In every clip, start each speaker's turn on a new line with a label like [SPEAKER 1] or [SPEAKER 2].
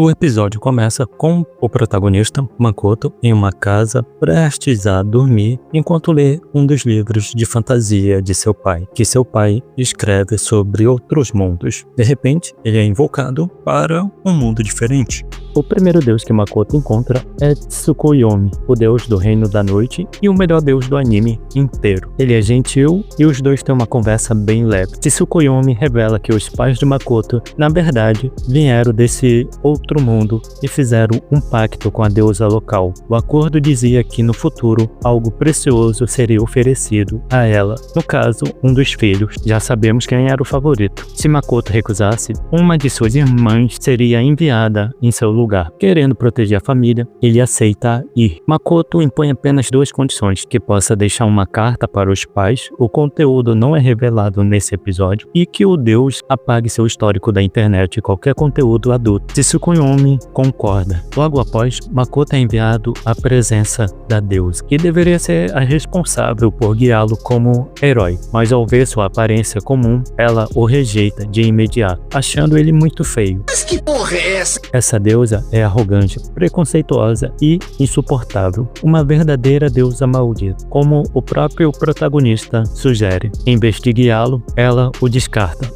[SPEAKER 1] O episódio começa com o protagonista, Makoto, em uma casa prestes a dormir enquanto lê um dos livros de fantasia de seu pai, que seu pai escreve sobre outros mundos. De repente, ele é invocado para um mundo diferente. O primeiro deus que Makoto encontra é Tsukuyomi, o deus do reino da noite e o melhor deus do anime inteiro. Ele é gentil e os dois têm uma conversa bem leve. Tsukuyomi revela que os pais de Makoto, na verdade, vieram desse outro mundo e fizeram um pacto com a deusa local. O acordo dizia que no futuro algo precioso seria oferecido a ela, no caso, um dos filhos. Já sabemos quem era o favorito. Se Makoto recusasse, uma de suas irmãs seria enviada em seu lugar. Querendo proteger a família, ele aceita ir. Makoto impõe apenas duas condições: que possa deixar uma carta para os pais, o conteúdo não é revelado nesse episódio, e que o deus apague seu histórico da internet e qualquer conteúdo adulto. Tsukuyomi concorda. Logo após, Makoto é enviado à presença da deusa, que deveria ser a responsável por guiá-lo como herói, mas ao ver sua aparência comum, ela o rejeita de imediato, achando ele muito feio.
[SPEAKER 2] Mas que porra é essa?
[SPEAKER 1] Essa deusa é arrogante, preconceituosa e insuportável, uma verdadeira deusa maldita, como o próprio protagonista sugere. Em vez de guiá-lo, ela o descarta,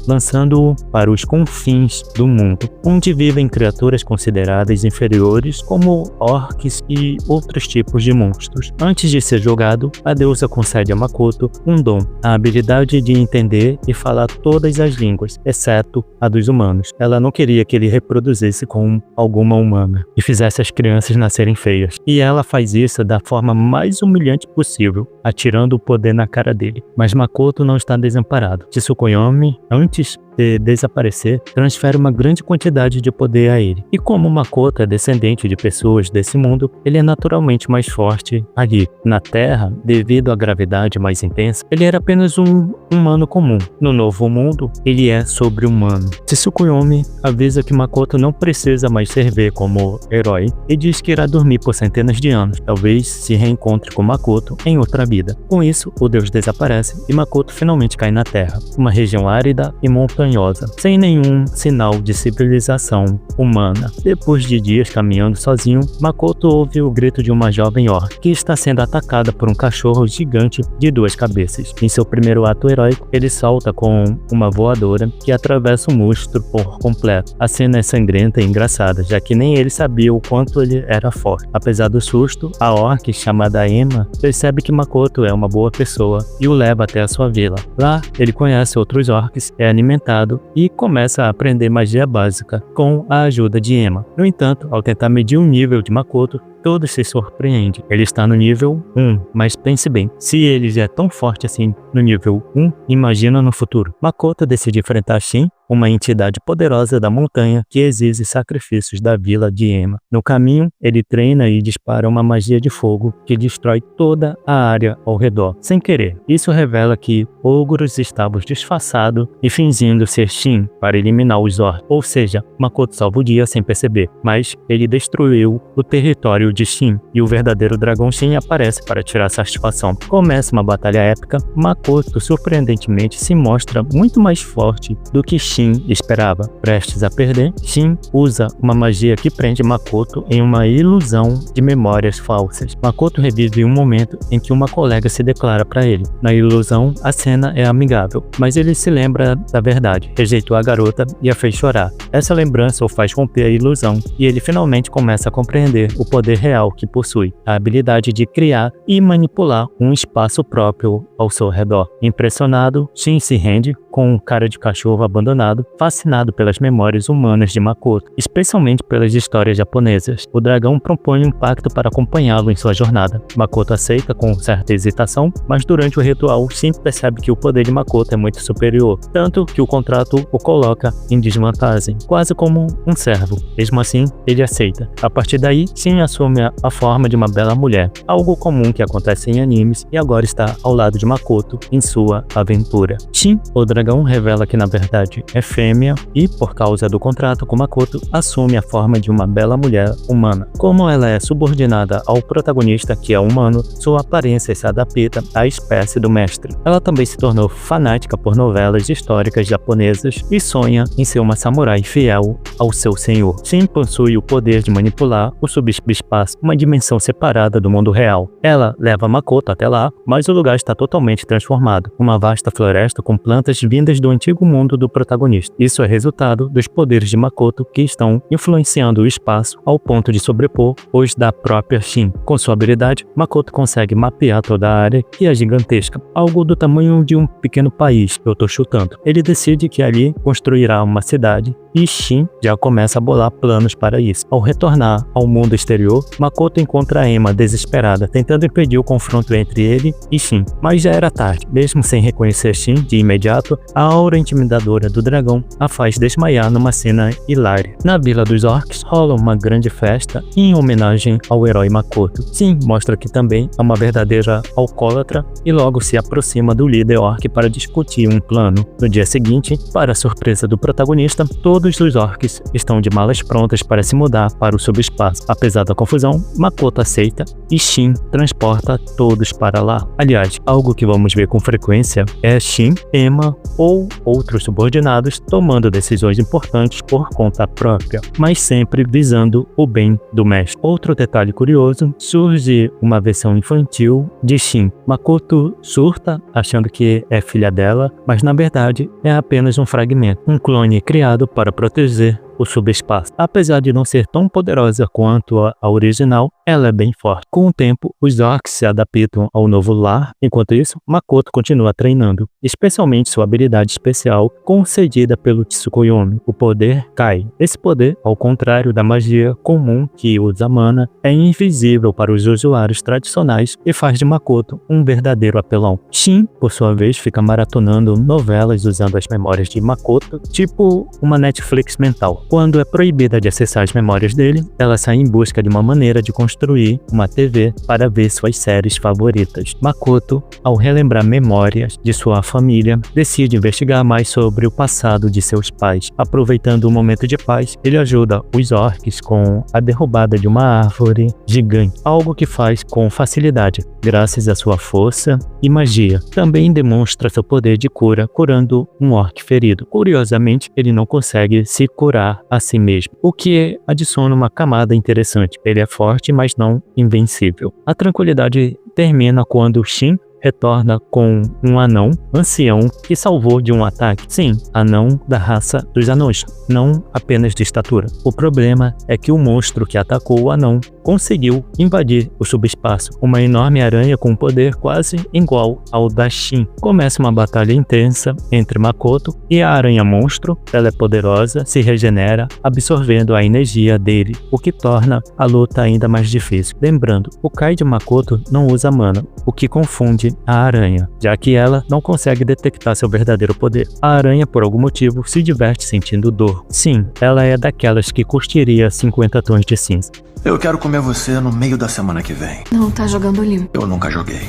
[SPEAKER 1] lançando-o para os confins do mundo, onde vivem criaturas consideradas inferiores como orques e outros tipos de monstros. Antes de ser jogado, a deusa concede a Makoto um dom, a habilidade de entender e falar todas as línguas, exceto a dos humanos. Ela não queria que ele reproduzisse com alguma humana e fizesse as crianças nascerem feias. E ela faz isso da forma mais humilhante possível, atirando o poder na cara dele. Mas Makoto não está desamparado. Tsukuyomi, antes de desaparecer, transfere uma grande quantidade de poder a ele. E como Makoto é descendente de pessoas desse mundo, ele é naturalmente mais forte ali. Na Terra, devido à gravidade mais intensa, ele era apenas um humano comum. No novo mundo, ele é sobre-humano. Tsukuyomi avisa que Makoto não precisa mais servir como herói e diz que irá dormir por centenas de anos, talvez se reencontre com Makoto em outra vida. Com isso, o deus desaparece e Makoto finalmente cai na Terra, uma região árida e montanhosa, sem nenhum sinal de civilização humana. Depois de dias caminhando sozinho, Makoto ouve o grito de uma jovem orc que está sendo atacada por um cachorro gigante de duas cabeças. Em seu primeiro ato heróico, ele salta com uma voadora que atravessa o monstro por completo. A cena é sangrenta e engraçada, já que nem ele sabia o quanto ele era forte. Apesar do susto, a orc, chamada Emma, percebe que Makoto é uma boa pessoa e o leva até a sua vila. Lá, ele conhece outros orcs, é alimentado e começa a aprender magia básica com a ajuda de Emma. No entanto, ao tentar medir o nível de Makoto, todos se surpreendem. Ele está no nível 1, mas pense bem, se ele já é tão forte assim no nível 1, imagina no futuro. Makoto decide enfrentar Shin, uma entidade poderosa da montanha que exige sacrifícios da vila de Emma. No caminho, ele treina e dispara uma magia de fogo que destrói toda a área ao redor, sem querer. Isso revela que ogros estavam disfarçados e fingindo ser Shin para eliminar os orcs. Ou seja, Makoto salva o dia sem perceber, mas ele destruiu o território de Shin e o verdadeiro dragão Shin aparece para tirar satisfação. Começa uma batalha épica. Makoto surpreendentemente se mostra muito mais forte do que Shin esperava. Prestes a perder, Shin usa uma magia que prende Makoto em uma ilusão de memórias falsas. Makoto revive um momento em que uma colega se declara para ele. Na ilusão, a cena é amigável, mas ele se lembra da verdade, rejeitou a garota e a fez chorar. Essa lembrança o faz romper a ilusão e ele finalmente começa a compreender o poder real que possui, a habilidade de criar e manipular um espaço próprio ao seu redor. Impressionado, Shin se rende com cara de cachorro abandonado, fascinado pelas memórias humanas de Makoto, especialmente pelas histórias japonesas. O dragão propõe um pacto para acompanhá-lo em sua jornada. Makoto aceita com certa hesitação, mas durante o ritual, Shin percebe que o poder de Makoto é muito superior, tanto que o contrato o coloca em desvantagem, quase como um servo. Mesmo assim, ele aceita. A partir daí, Shin assume a forma de uma bela mulher, algo comum que acontece em animes, e agora está ao lado de Makoto em sua aventura. Shin, o dragão, revela que na verdade é fêmea e, por causa do contrato com Makoto, assume a forma de uma bela mulher humana. Como ela é subordinada ao protagonista, que é humano, sua aparência se adapta à espécie do mestre. Ela também se tornou fanática por novelas históricas japonesas e sonha em ser uma samurai fiel ao seu senhor. Shin possui o poder de manipular o subespaço, uma dimensão separada do mundo real. Ela leva Makoto até lá, mas o lugar está totalmente transformado, uma vasta floresta com plantas vindas do antigo mundo do protagonista. Isso é resultado dos poderes de Makoto que estão influenciando o espaço ao ponto de sobrepor os da própria Shin. Com sua habilidade, Makoto consegue mapear toda a área, que é gigantesca, algo do tamanho de um pequeno país, eu tô chutando. Ele decide que ali construirá uma cidade e Shin já começa a bolar planos para isso. Ao retornar ao mundo exterior, Makoto encontra Emma desesperada, tentando impedir o confronto entre ele e Shin. Mas já era tarde. Mesmo sem reconhecer Shin de imediato, a aura intimidadora do dragão a faz desmaiar numa cena hilária. Na Vila dos Orcs rola uma grande festa em homenagem ao herói Makoto. Shin mostra que também é uma verdadeira alcoólatra e logo se aproxima do líder orc para discutir um plano. No dia seguinte, para a surpresa do protagonista, todos os orcs estão de malas prontas para se mudar para o subespaço. Apesar da confusão, Makoto aceita e Shin transporta todos para lá. Aliás, algo que vamos ver com frequência é Shin, Emma ou outros subordinados tomando decisões importantes por conta própria, mas sempre visando o bem do mestre. Outro detalhe curioso, surge uma versão infantil de Shin. Makoto surta achando que é filha dela, mas na verdade é apenas um fragmento, um clone criado para proteger o subespaço. Apesar de não ser tão poderosa quanto a original, ela é bem forte. Com o tempo, os orcs se adaptam ao novo lar, enquanto isso, Makoto continua treinando, especialmente sua habilidade especial concedida pelo Tsukuyomi, o poder Kai. Esse poder, ao contrário da magia comum que usa mana, é invisível para os usuários tradicionais e faz de Makoto um verdadeiro apelão. Shin, por sua vez, fica maratonando novelas usando as memórias de Makoto, tipo uma Netflix mental. Quando é proibida de acessar as memórias dele, ela sai em busca de uma maneira de construir uma TV para ver suas séries favoritas. Makoto, ao relembrar memórias de sua família, decide investigar mais sobre o passado de seus pais. Aproveitando o momento de paz, ele ajuda os orcs com a derrubada de uma árvore gigante, algo que faz com facilidade, graças à sua força e magia. Também demonstra seu poder de cura, curando um orc ferido. Curiosamente, ele não consegue se curar a si mesmo, o que adiciona uma camada interessante. Ele é forte, mas não invencível. A tranquilidade termina quando Shin retorna com um anão ancião que salvou de um ataque. Sim, anão da raça dos anões, não apenas de estatura. O problema é que o monstro que atacou o anão conseguiu invadir o subespaço. Uma enorme aranha com poder quase igual ao da Shin. Começa uma batalha intensa entre Makoto e a aranha monstro. Ela é poderosa, se regenera, absorvendo a energia dele, o que torna a luta ainda mais difícil. Lembrando, o Kai de Makoto não usa mana, o que confunde a aranha, já que ela não consegue detectar seu verdadeiro poder. A aranha, por algum motivo, se diverte sentindo dor. Sim, ela é daquelas que curtiria 50 tons de cinza.
[SPEAKER 2] Eu quero comer você no meio da semana que vem.
[SPEAKER 3] Não tá jogando limpo.
[SPEAKER 2] Eu nunca joguei.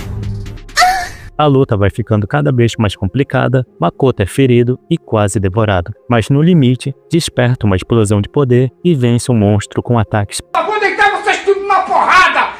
[SPEAKER 1] A luta vai ficando cada vez mais complicada, Makoto é ferido e quase devorado, mas no limite, desperta uma explosão de poder e vence o monstro com ataques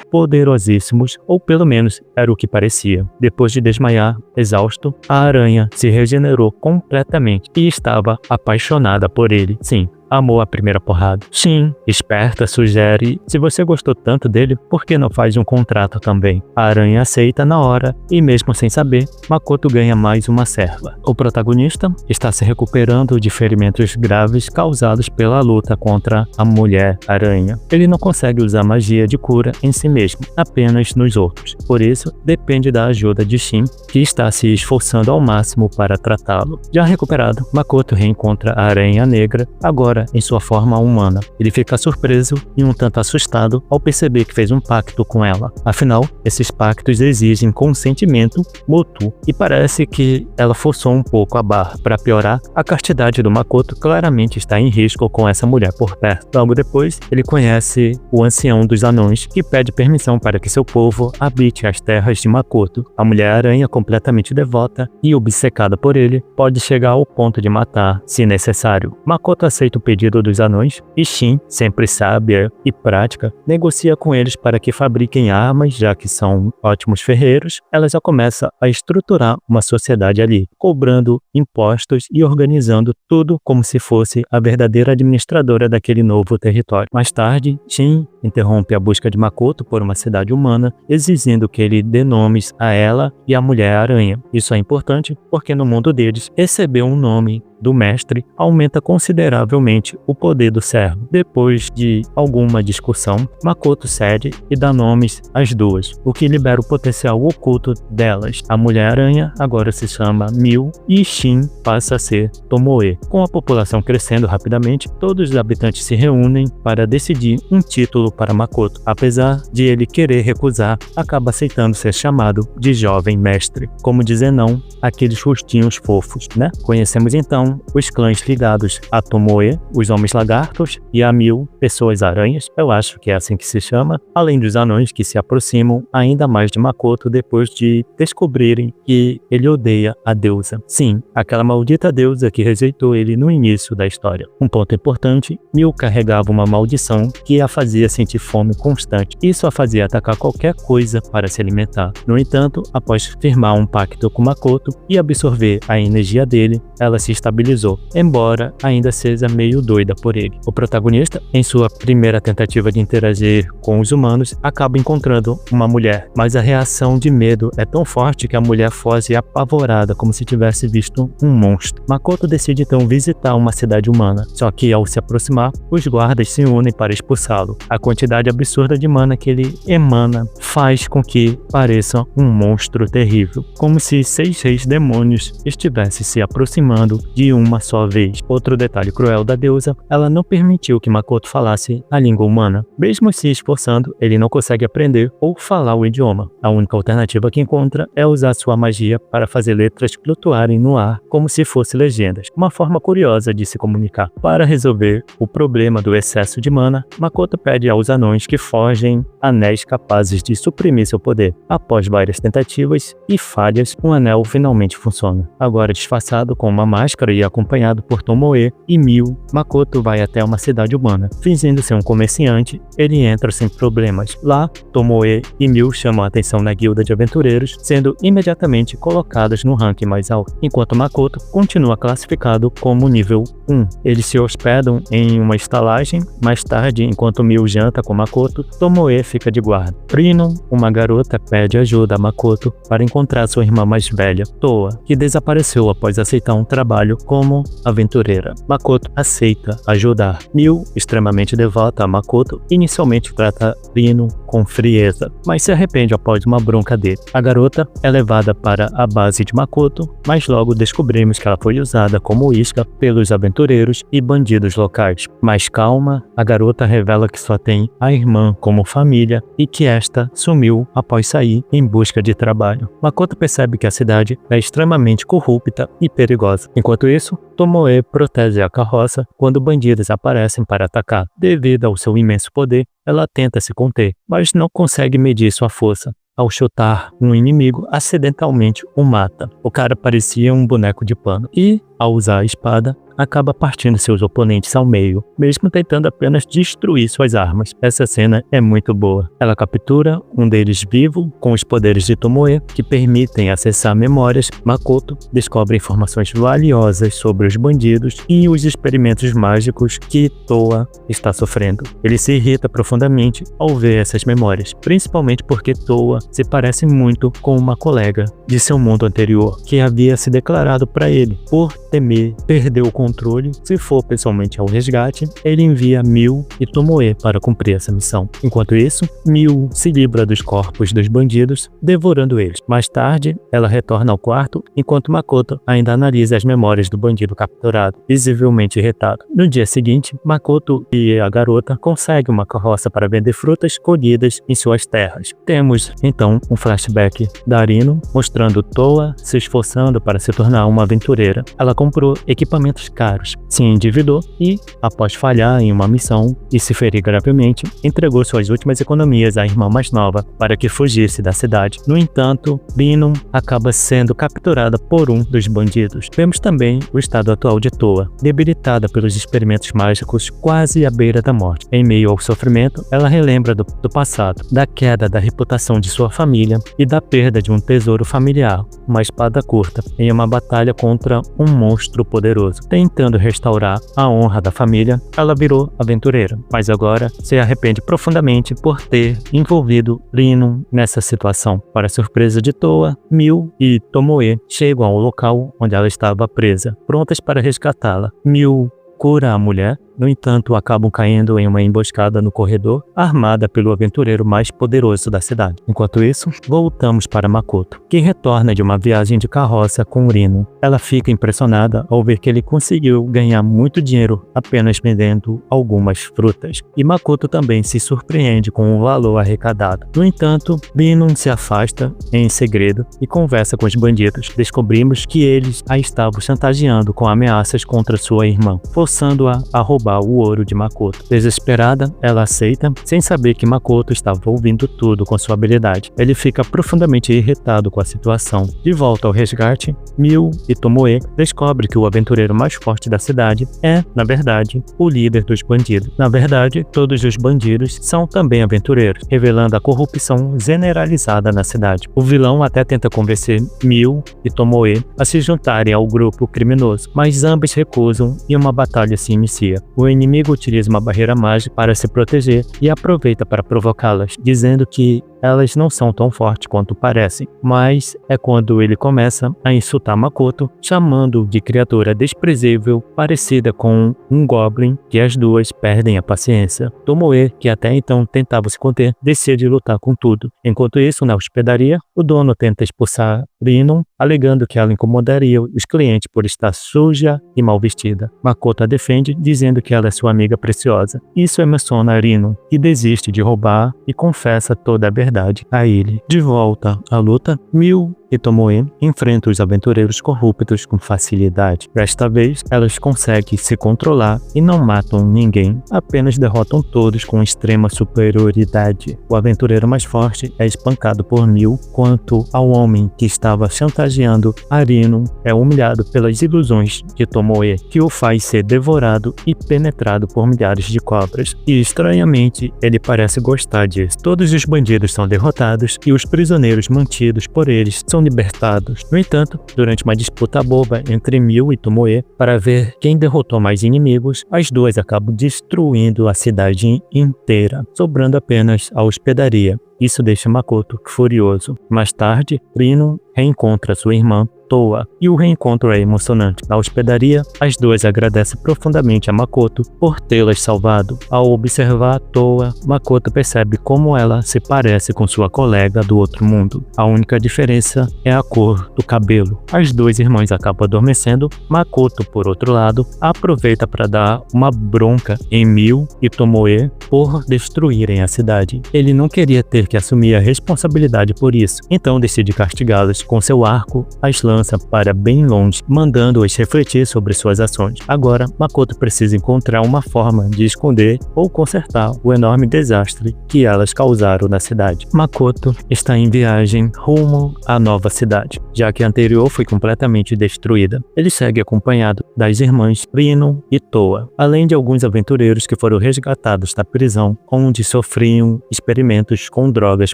[SPEAKER 1] poderosíssimos, ou pelo menos era o que parecia. Depois de desmaiar, exausto, a aranha se regenerou completamente e estava apaixonada por ele. Sim, amou a primeira porrada. Shin, esperta, sugere: se você gostou tanto dele, por que não faz um contrato também? A aranha aceita na hora e, mesmo sem saber, Makoto ganha mais uma serva. O protagonista está se recuperando de ferimentos graves causados pela luta contra a mulher-aranha. Ele não consegue usar magia de cura em si mesmo, apenas nos outros. Por isso, depende da ajuda de Shin, que está se esforçando ao máximo para tratá-lo. Já recuperado, Makoto reencontra a Aranha Negra, agora agora em sua forma humana. Ele fica surpreso e um tanto assustado ao perceber que fez um pacto com ela. Afinal, esses pactos exigem consentimento mútuo e parece que ela forçou um pouco a barra. Para piorar, a castidade do Makoto claramente está em risco com essa mulher por perto. Logo depois, ele conhece o ancião dos anões, que pede permissão para que seu povo habite as terras de Makoto. A Mulher-Aranha, completamente devota e obcecada por ele, pode chegar ao ponto de matar, se necessário. Makoto aceita o pedido dos anões e Shin, sempre sábia e prática, negocia com eles para que fabriquem armas, já que são ótimos ferreiros. Ela já começa a estruturar uma sociedade ali, cobrando impostos e organizando tudo como se fosse a verdadeira administradora daquele novo território. Mais tarde, Shin interrompe a busca de Makoto por uma cidade humana, exigindo que ele dê nomes a ela e à Mulher-Aranha. Isso é importante porque no mundo deles, receber um nome do mestre aumenta consideravelmente o poder do servo. Depois de alguma discussão, Makoto cede e dá nomes às duas, o que libera o potencial oculto delas. A Mulher-Aranha agora se chama Mil e Shin passa a ser Tomoe. Com a população crescendo rapidamente, todos os habitantes se reúnem para decidir um título para Makoto. Apesar de ele querer recusar, acaba aceitando ser chamado de Jovem Mestre. Como dizer não àqueles rostinhos fofos, né? Conhecemos então os clãs ligados a Tomoe, os Homens Lagartos, e a Mil, Pessoas Aranhas, eu acho que é assim que se chama, além dos anões que se aproximam ainda mais de Makoto depois de descobrirem que ele odeia a deusa. Sim, aquela maldita deusa que rejeitou ele no início da história. Um ponto importante, Mil carregava uma maldição que a fazia sentir fome constante. Isso a fazia atacar qualquer coisa para se alimentar. No entanto, após firmar um pacto com Makoto e absorver a energia dele, ela se estabilizou, embora ainda seja meio doida por ele. O protagonista, em sua primeira tentativa de interagir com os humanos, acaba encontrando uma mulher, mas a reação de medo é tão forte que a mulher foge apavorada, como se tivesse visto um monstro. Makoto decide então visitar uma cidade humana, só que ao se aproximar, os guardas se unem para expulsá-lo. A quantidade absurda de mana que ele emana faz com que pareça um monstro terrível, como se 6 reis demônios estivessem se aproximando de uma só vez. Outro detalhe cruel da deusa, ela não permitiu que Makoto falasse a língua humana. Mesmo se esforçando, ele não consegue aprender ou falar o idioma. A única alternativa que encontra é usar sua magia para fazer letras flutuarem no ar como se fossem legendas, uma forma curiosa de se comunicar. Para resolver o problema do excesso de mana, Makoto pede aos anões que forjem anéis capazes de suprimir seu poder. Após várias tentativas e falhas, o anel finalmente funciona. Agora disfarçado com uma máscara e acompanhado por Tomoe e Mil, Makoto vai até uma cidade humana. Fingindo ser um comerciante, ele entra sem problemas. Lá, Tomoe e Mil chamam a atenção na guilda de aventureiros, sendo imediatamente colocados no ranking mais alto, enquanto Makoto continua classificado como nível 1. Eles se hospedam em uma estalagem. Mais tarde, enquanto Mil janta com Makoto, Tomoe fica de guarda. Rino, uma garota, pede ajuda a Makoto para encontrar sua irmã mais velha, Toa, que desapareceu após aceitar um trabalho como aventureira. Makoto aceita ajudar. Mil, extremamente devota a Makoto, inicialmente trata Rino com frieza, mas se arrepende após uma bronca dele. A garota é levada para a base de Makoto, mas logo descobrimos que ela foi usada como isca pelos aventureiros e bandidos locais. Mais calma, a garota revela que só tem a irmã como família e que esta sumiu após sair em busca de trabalho. Makoto percebe que a cidade é extremamente corrupta e perigosa. Enquanto isso, Tomoe protege a carroça quando bandidos aparecem para atacar. Devido ao seu imenso poder, ela tenta se conter, mas não consegue medir sua força. Ao chutar um inimigo, acidentalmente o mata. O cara parecia um boneco de pano e, ao usar a espada, acaba partindo seus oponentes ao meio, mesmo tentando apenas destruir suas armas. Essa cena é muito boa. Ela captura um deles vivo, com os poderes de Tomoe, que permitem acessar memórias. Makoto descobre informações valiosas sobre os bandidos e os experimentos mágicos que Toa está sofrendo. Ele se irrita profundamente ao ver essas memórias, principalmente porque Toa se parece muito com uma colega de seu mundo anterior, que havia se declarado para ele. Por temer perder o controle. Se for pessoalmente ao resgate, ele envia Mil e Tomoe para cumprir essa missão. Enquanto isso, Mil se livra dos corpos dos bandidos, devorando eles. Mais tarde, ela retorna ao quarto, enquanto Makoto ainda analisa as memórias do bandido capturado, visivelmente irritado. No dia seguinte, Makoto e a garota conseguem uma carroça para vender frutas colhidas em suas terras. Temos, então, um flashback da Rino, mostrando Toa se esforçando para se tornar uma aventureira. Ela comprou equipamentos caros, se endividou e, após falhar em uma missão e se ferir gravemente, entregou suas últimas economias à irmã mais nova para que fugisse da cidade. No entanto, Rino acaba sendo capturada por um dos bandidos. Vemos também o estado atual de Toa, debilitada pelos experimentos mágicos, quase à beira da morte. Em meio ao sofrimento, ela relembra do passado, da queda da reputação de sua família e da perda de um tesouro familiar, uma espada curta, em uma batalha contra um monstro poderoso. Tentando restaurar a honra da família, ela virou aventureira, mas agora se arrepende profundamente por ter envolvido Rino nessa situação. Para surpresa de Toa, Mil e Tomoe chegam ao local onde ela estava presa, prontas para resgatá-la. Mil cura a mulher, no entanto, acabam caindo em uma emboscada no corredor, armada pelo aventureiro mais poderoso da cidade. Enquanto isso, voltamos para Makoto, que retorna de uma viagem de carroça com Rino. Ela fica impressionada ao ver que ele conseguiu ganhar muito dinheiro apenas vendendo algumas frutas. E Makoto também se surpreende com o valor arrecadado. No entanto, Rino se afasta em segredo e conversa com os bandidos. Descobrimos que eles a estavam chantageando com ameaças contra sua irmã, forçando-a a roubar o ouro de Makoto. Desesperada, ela aceita, sem saber que Makoto estava ouvindo tudo com sua habilidade. Ele fica profundamente irritado com a situação. De volta ao resgate, Mil e Tomoe descobrem que o aventureiro mais forte da cidade é, na verdade, o líder dos bandidos. Na verdade, todos os bandidos são também aventureiros, revelando a corrupção generalizada na cidade. O vilão até tenta convencer Mil e Tomoe a se juntarem ao grupo criminoso, mas ambos recusam e uma batalha se inicia. O inimigo utiliza uma barreira mágica para se proteger e aproveita para provocá-las, dizendo que elas não são tão fortes quanto parecem. Mas é quando ele começa a insultar Makoto, chamando de criatura desprezível, parecida com um goblin, que as duas perdem a paciência. Tomoe, que até então tentava se conter, decide lutar com tudo. Enquanto isso, na hospedaria, o dono tenta expulsar Rino, alegando que ela incomodaria os clientes por estar suja e mal vestida. Makoto a defende, dizendo que ela é sua amiga preciosa. Isso emociona Rino, que desiste de roubar e confessa toda a verdade a ele. De volta à luta, Mil e Tomoe enfrentam os aventureiros corruptos com facilidade. Desta vez, elas conseguem se controlar e não matam ninguém, apenas derrotam todos com extrema superioridade. O aventureiro mais forte é espancado por Mil, quanto ao homem que estava chantageando Rino é humilhado pelas ilusões de Tomoe, que o faz ser devorado e penetrado por milhares de cobras. E estranhamente, ele parece gostar disso. Todos os bandidos são derrotados e os prisioneiros mantidos por eles são libertados. No entanto, durante uma disputa boba entre Mil e Tomoe para ver quem derrotou mais inimigos, as duas acabam destruindo a cidade inteira, sobrando apenas a hospedaria. Isso deixa Makoto furioso. Mais tarde, Rino reencontra sua irmã, Toa, e o reencontro é emocionante. Na hospedaria, as duas agradecem profundamente a Makoto por tê-las salvado. Ao observar Toa, Makoto percebe como ela se parece com sua colega do outro mundo. A única diferença é a cor do cabelo. As duas irmãs acabam adormecendo. Makoto, por outro lado, aproveita para dar uma bronca em Mil e Tomoe por destruírem a cidade. Ele não queria ter que assumir a responsabilidade por isso, então decide castigá-las com seu arco, as lança para bem longe, mandando-as refletir sobre suas ações. Agora, Makoto precisa encontrar uma forma de esconder ou consertar o enorme desastre que elas causaram na cidade. Makoto está em viagem rumo à nova cidade, já que a anterior foi completamente destruída. Ele segue acompanhado das irmãs Rino e Toa, além de alguns aventureiros que foram resgatados da prisão, onde sofriam experimentos com drogas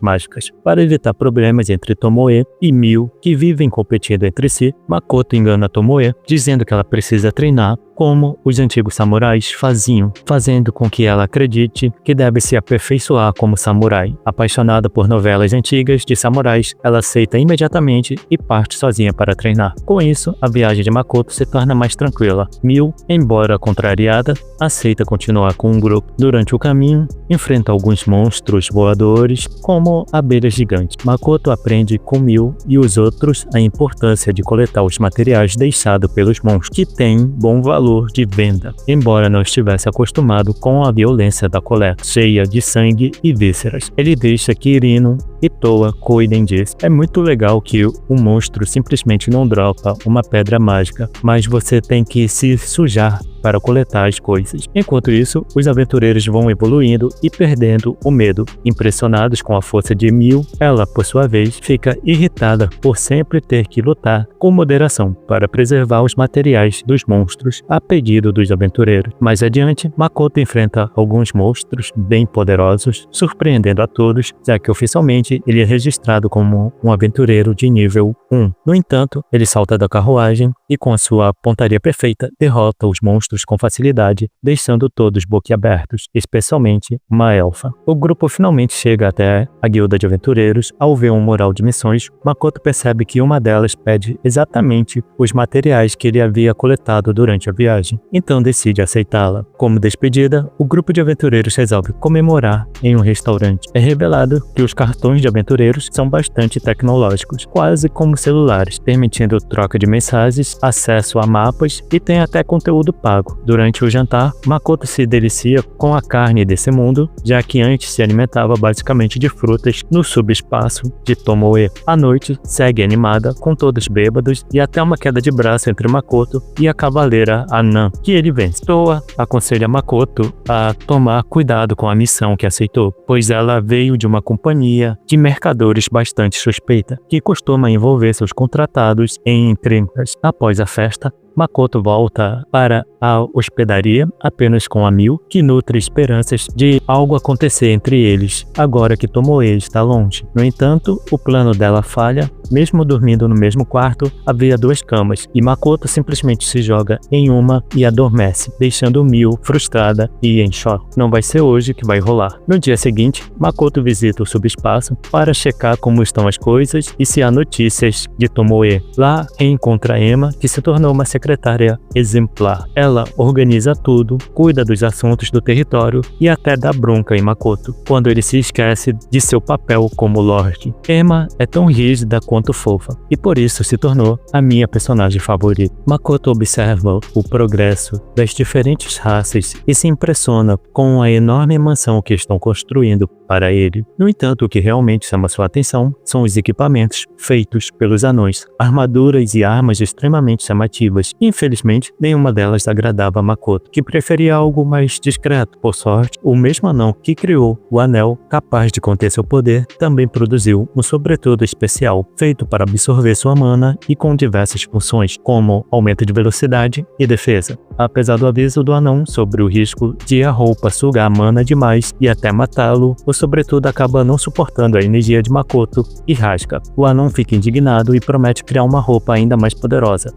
[SPEAKER 1] mágicas. Para evitar problemas entre Tomoe e Mil, que vivem competindo entre si, Makoto engana Tomoe, dizendo que ela precisa treinar como os antigos samurais faziam, fazendo com que ela acredite que deve se aperfeiçoar como samurai. Apaixonada por novelas antigas de samurais, ela aceita imediatamente e parte sozinha para treinar. Com isso, a viagem de Makoto se torna mais tranquila. Mil, embora contrariada, aceita continuar com o grupo. Durante o caminho, enfrenta alguns monstros voadores, como abelhas gigantes. Makoto aprende com Mil e os outros a importância de coletar os materiais deixados pelos monstros, que têm bom valor de venda, embora não estivesse acostumado com a violência da coleta, cheia de sangue e vísceras. Ele deixa que Irino e Toa cuidem disso. É muito legal que o monstro simplesmente não dropa uma pedra mágica, mas você tem que se sujar para coletar as coisas. Enquanto isso, os aventureiros vão evoluindo e perdendo o medo. Impressionados com a força de Mil, ela, por sua vez, fica irritada por sempre ter que lutar com moderação para preservar os materiais dos monstros a pedido dos aventureiros. Mais adiante, Makoto enfrenta alguns monstros bem poderosos, surpreendendo a todos, já que oficialmente ele é registrado como um aventureiro de nível 1. No entanto, ele salta da carruagem e, com a sua pontaria perfeita, derrota os monstros com facilidade, deixando todos boquiabertos, especialmente uma elfa. O grupo finalmente chega até a guilda de aventureiros. Ao ver um mural de missões, Makoto percebe que uma delas pede exatamente os materiais que ele havia coletado durante a viagem, então decide aceitá-la. Como despedida, o grupo de aventureiros resolve comemorar em um restaurante. É revelado que os cartões de aventureiros são bastante tecnológicos, quase como celulares, permitindo troca de mensagens, acesso a mapas e tem até conteúdo pago. Durante o jantar, Makoto se delicia com a carne desse mundo, já que antes se alimentava basicamente de frutas no subespaço de Tomoe. A noite segue animada, com todos bêbados e até uma queda de braço entre Makoto e a cavaleira Anan, que ele vence. Toa aconselha Makoto a tomar cuidado com a missão que aceitou, pois ela veio de uma companhia de mercadores bastante suspeita, que costuma envolver seus contratados em encrencas. Após a festa, Makoto volta para a hospedaria apenas com a Mil, que nutre esperanças de algo acontecer entre eles, agora que Tomoe está longe. No entanto, o plano dela falha. Mesmo dormindo no mesmo quarto, havia duas camas, e Makoto simplesmente se joga em uma e adormece, deixando Mil frustrada e em choque. Não vai ser hoje que vai rolar. No dia seguinte, Makoto visita o subespaço para checar como estão as coisas e se há notícias de Tomoe. Lá, reencontra Emma, que se tornou uma secretária exemplar. Ela organiza tudo, cuida dos assuntos do território e até dá bronca em Makoto, quando ele se esquece de seu papel como Lorde. Emma é tão rígida quanto fofa, e por isso se tornou a minha personagem favorita. Makoto observa o progresso das diferentes raças e se impressiona com a enorme mansão que estão construindo para ele. No entanto, o que realmente chama sua atenção são os equipamentos feitos pelos anões, armaduras e armas extremamente chamativas. Infelizmente, nenhuma delas agradava a Makoto, que preferia algo mais discreto. Por sorte, o mesmo anão que criou o anel capaz de conter seu poder também produziu um sobretudo especial, feito para absorver sua mana e com diversas funções, como aumento de velocidade e defesa. Apesar do aviso do anão sobre o risco de a roupa sugar mana demais e até matá-lo, o sobretudo acaba não suportando a energia de Makoto e rasga. O anão fica indignado e promete criar uma roupa ainda mais poderosa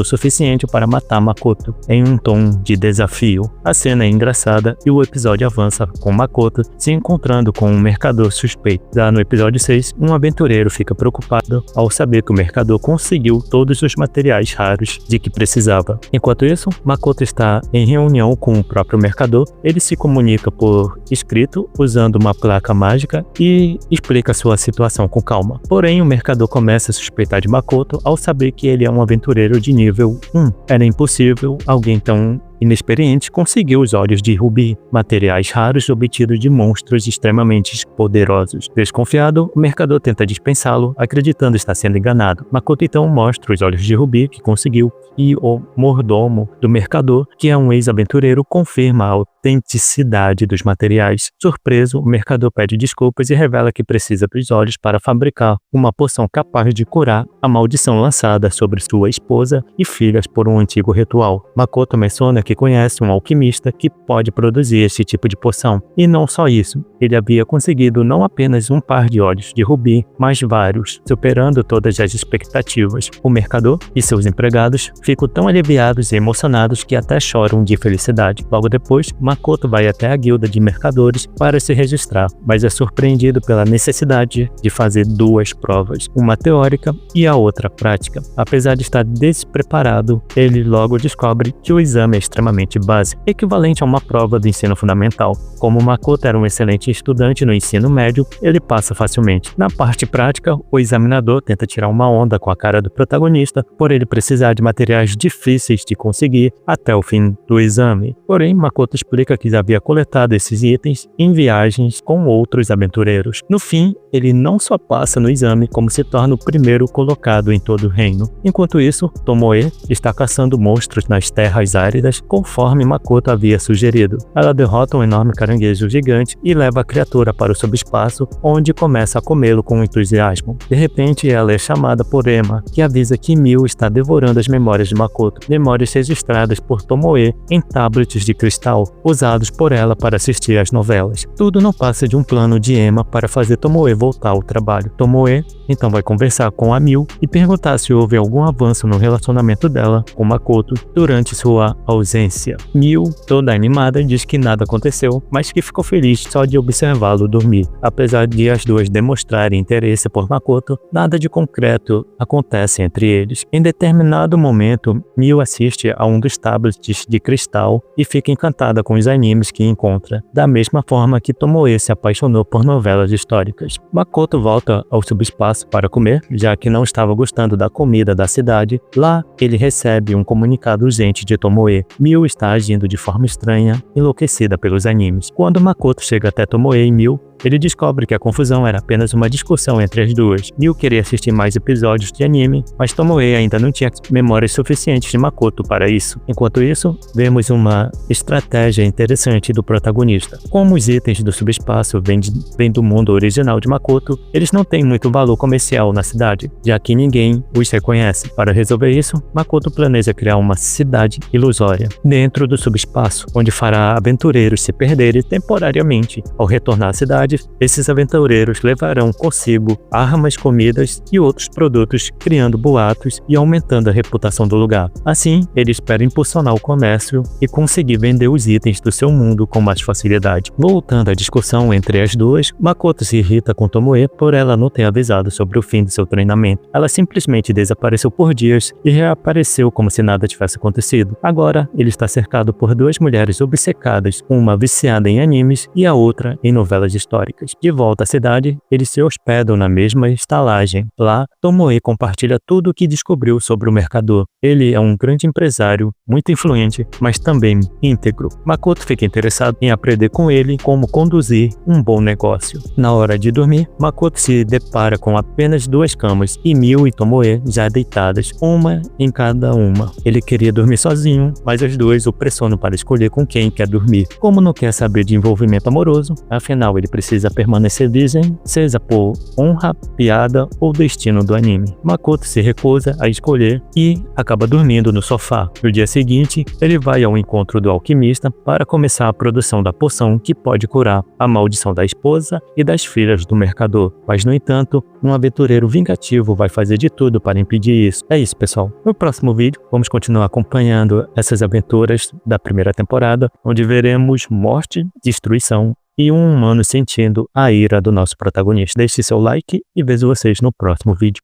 [SPEAKER 1] o suficiente para matar Makoto, em um tom de desafio. A cena é engraçada e o episódio avança com Makoto se encontrando com um mercador suspeito. Já no episódio 6, um aventureiro fica preocupado ao saber que o mercador conseguiu todos os materiais raros de que precisava. Enquanto isso, Makoto está em reunião com o próprio mercador. Ele se comunica por escrito usando uma placa mágica e explica sua situação com calma. Porém, o mercador começa a suspeitar de Makoto ao saber que ele é um aventureiro de nível 1. Era impossível alguém tão inexperiente conseguiu os olhos de rubi, materiais raros obtidos de monstros extremamente poderosos. Desconfiado, o mercador tenta dispensá-lo, acreditando estar sendo enganado. Makoto então mostra os olhos de rubi que conseguiu, e o mordomo do mercador, que é um ex-aventureiro, confirma a autenticidade dos materiais. Surpreso, o mercador pede desculpas e revela que precisa dos olhos para fabricar uma poção capaz de curar a maldição lançada sobre sua esposa e filhas por um antigo ritual. Makoto menciona que conhece um alquimista que pode produzir este tipo de poção. E não só isso, ele havia conseguido não apenas um par de olhos de rubi, mas vários, superando todas as expectativas. O mercador e seus empregados ficam tão aliviados e emocionados que até choram de felicidade. Logo depois, Makoto vai até a guilda de mercadores para se registrar, mas é surpreendido pela necessidade de fazer duas provas, uma teórica e a outra prática. Apesar de estar despreparado, ele logo descobre que o exame é extremamente básico, equivalente a uma prova do ensino fundamental. Como Makoto era um excelente estudante no ensino médio, ele passa facilmente. Na parte prática, o examinador tenta tirar uma onda com a cara do protagonista, por ele precisar de materiais difíceis de conseguir até o fim do exame. Porém, Makoto explica que havia coletado esses itens em viagens com outros aventureiros. No fim, ele não só passa no exame, como se torna o primeiro colocado em todo o reino. Enquanto isso, Tomoe está caçando monstros nas terras áridas, conforme Makoto havia sugerido. Ela derrota um enorme caranguejo gigante e leva a criatura para o subespaço, onde começa a comê-lo com entusiasmo. De repente, ela é chamada por Emma, que avisa que Mil está devorando as memórias de Makoto, memórias registradas por Tomoe em tablets de cristal, usados por ela para assistir às novelas. Tudo não passa de um plano de Emma para fazer Tomoe voltar ao trabalho. Tomoe então vai conversar com a Mil e perguntar se houve algum avanço no relacionamento dela com Makoto durante sua ausência. Mil, toda animada, diz que nada aconteceu, mas que ficou feliz só de observá-lo dormir. Apesar de as duas demonstrarem interesse por Makoto, nada de concreto acontece entre eles. Em determinado momento, Mil assiste a um dos tablets de cristal e fica encantada com os animes que encontra, da mesma forma que Tomoe se apaixonou por novelas históricas. Makoto volta ao subespaço para comer, já que não estava gostando da comida da cidade. Lá, ele recebe um comunicado urgente de Tomoe. Mil está agindo de forma estranha, enlouquecida pelos animes. Quando Makoto chega até Tomoe e Mil, ele descobre que a confusão era apenas uma discussão entre as duas. Mil queria assistir mais episódios de anime, mas Tomoe ainda não tinha memórias suficientes de Makoto para isso. Enquanto isso, vemos uma estratégia interessante do protagonista. Como os itens do subespaço vêm do mundo original de Makoto, eles não têm muito valor comercial na cidade, já que ninguém os reconhece. Para resolver isso, Makoto planeja criar uma cidade ilusória dentro do subespaço, onde fará aventureiros se perderem temporariamente. Ao retornar à cidade, esses aventureiros levarão consigo armas, comidas e outros produtos, criando boatos e aumentando a reputação do lugar. Assim, ele espera impulsionar o comércio e conseguir vender os itens do seu mundo com mais facilidade. Voltando à discussão entre as duas, Makoto se irrita com Tomoe por ela não ter avisado sobre o fim do seu treinamento. Ela simplesmente desapareceu por dias e reapareceu como se nada tivesse acontecido. Agora, ele está cercado por duas mulheres obcecadas, uma viciada em animes e a outra em novelas históricas. De volta à cidade, eles se hospedam na mesma estalagem. Lá, Tomoe compartilha tudo o que descobriu sobre o mercador. Ele é um grande empresário, muito influente, mas também íntegro. Makoto fica interessado em aprender com ele como conduzir um bom negócio. Na hora de dormir, Makoto se depara com apenas duas camas e Mil e Tomoe já deitadas, uma em cada uma. Ele queria dormir sozinho, mas as duas o pressionam para escolher com quem quer dormir. Como não quer saber de envolvimento amoroso, afinal ele precisa permanecer virgem, seja por honra, piada ou destino do anime. Makoto se recusa a escolher e acaba dormindo no sofá. No dia seguinte, ele vai ao encontro do alquimista para começar a produção da poção que pode curar a maldição da esposa e das filhas do mercador. Mas, no entanto, um aventureiro vingativo vai fazer de tudo para impedir isso. É isso, pessoal. No próximo vídeo, vamos continuar acompanhando essas aventuras da primeira temporada, onde veremos morte, destruição e um humano sentindo a ira do nosso protagonista. Deixe seu like e vejo vocês no próximo vídeo.